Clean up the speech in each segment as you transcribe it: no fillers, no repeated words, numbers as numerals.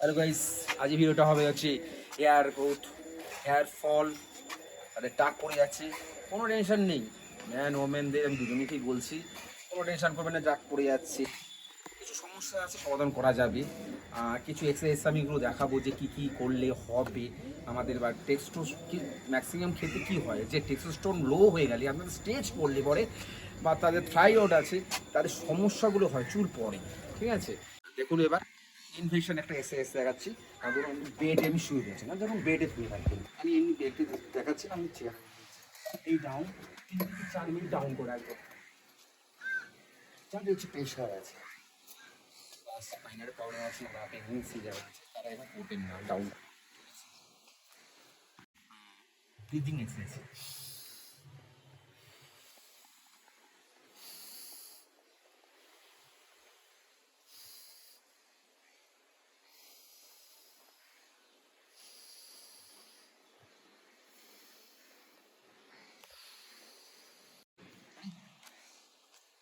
Hello guys, আজ ভিডিওটা হবে হচ্ছে হেয়ার গ্রোথ, হেয়ার ফল, তাদের টাক পড়ে যাচ্ছে। কোনো টেনশন নেই, ম্যান ওমেনদের আমি দুজনেকেই বলছি, কোনো টেনশন করবেন না। টাক পড়ে যাচ্ছে, কিছু সমস্যা আছে, সমাধান করা যাবে। কিছু এক্সারসাইজ আমি এগুলো দেখাবো যে কী কী করলে হবে আমাদের। বা ম্যাক্সিমাম ক্ষেত্রে কী হয় যে টেস্টোস্টেরন লো হয়ে গেলে আপনাদের স্টেজ পড়লে পরে বা তাদের থাইরয়েড আছে, তাদের সমস্যাগুলো হয়, চুল পড়ে। ঠিক আছে, দেখুন এবার ইনফেকশন একটা এক্সারসাইজ দেখাচ্ছি। কারণ আমি বেডে আমি শুয়ে রয়েছি না, যখন বেডে শুয়ে থাকবেন আমি এমনি বেডে দেখাচ্ছি না, আমি চেয়ার এই ডাউন 3 থেকে 4 মিনিট ডাউন করে রাখবো। যাদের হচ্ছে প্রেশার আছে, স্পাইনাল প্রবলেম আছে বা প্রেগনেন্সি যারা আছে, তারা এবার করবেন না ডাউন। Breathing exercise.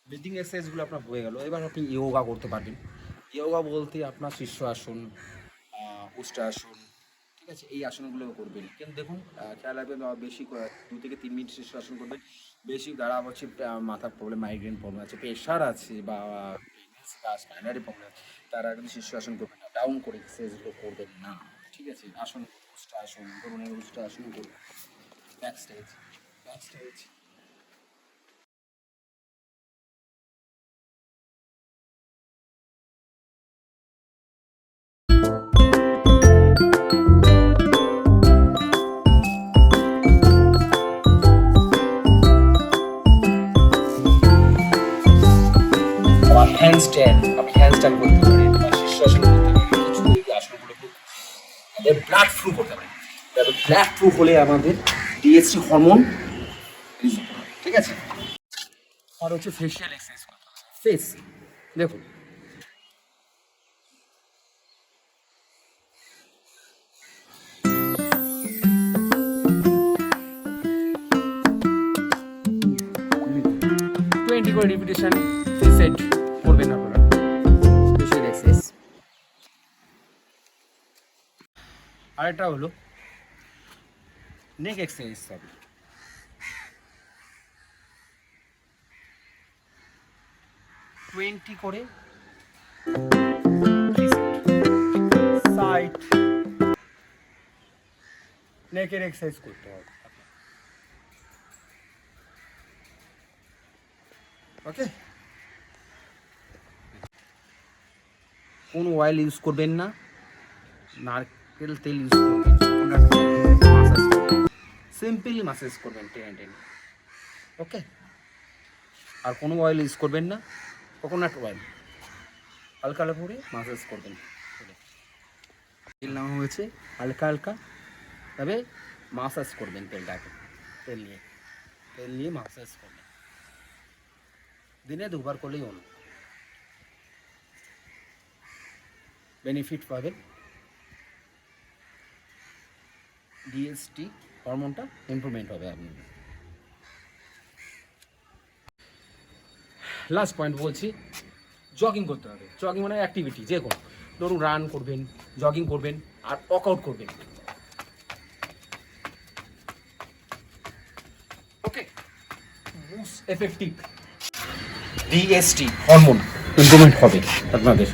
ব্রিদিং এক্সারসাইজগুলো আপনার হয়ে গেল। এবার আপনি ইয়োগা করতে পারবেন। ইয়োগা বলতে আপনার শীর্ষ আসন, উষ্ট্রাসন, ঠিক আছে, এই আসনগুলো করবেন। কিন্তু দেখুন খেয়াল রাখবেন, বেশি 2 থেকে 3 মিনিট শীর্ষ আসন করবেন। বেশি দ্বারা হচ্ছে মাথার প্রবলেম, মাইগ্রেন প্রবলেম আছে, প্রেশার আছে বা প্রেগনেন্সি বা স্পাইনারি প্রবলেম, তারা কিন্তু শীর্ষ আসন করবেন না, ডাউন করে এক্সারসাইজগুলো করবেন না। ঠিক আছে, আসন উষ্ট্রাসন ধরুন, এই উষ্ট্রাসন করবেন, back stage, back stage. Handstand, আপনি হ্যান্ডস্ট্যান্ড করতে পারেন বা শীর্ষাসন করতে পারেন। কিছু এই আসনগুলো ব্লাড ফ্লু করতে পারেন। ব্লাড ফ্লু হলে আমাদের ডিএসটি হরমোন, ঠিক আছে। আর হচ্ছে ফেশিয়াল এক্সারসাইজ করতে হবে। ফেস দেখুন, টোয়েন্টি করে রিপিটেশন সেট করবেন আপনারা। Facial exercise. আরেকটা হলো নেক এক্সারসাইজ হবে। 20 করে সাইড নেকের এক্সারসাইজ করতে হবে। ওকে, কোন অয়েল ইউজ করবেন না, নারকেল তেল ইউজ করবেন। মাসাজ সিম্পলি মাসাজ করবেন, টেনে টেনে। ওকে, আর কোনো অয়েল ইউজ করবেন না, কোকোনাট অয়েল হালকা হালকা করে মাসাজ করবেন। তেল নেওয়া হয়েছে, হালকা হালকা তবে মাসাজ করবেন তেলটাকে। তেল নিয়ে মাসাজ করবেন, দিনে 2বার করলেই হলো, বেনিফিট পাবেন। ডিএসটি হরমোনটা ইমপ্রুভমেন্ট হবে আপনি। লাস্ট পয়েন্ট বলছি, জগিং করতে হবে। জগিং মানে অ্যাক্টিভিটি যে কোনো, ধরুন রান করবেন, জগিং করবেন আর ওয়ার্কআউট করবেন। Okay, most effective DST hormone improvement হবে আপনাদের।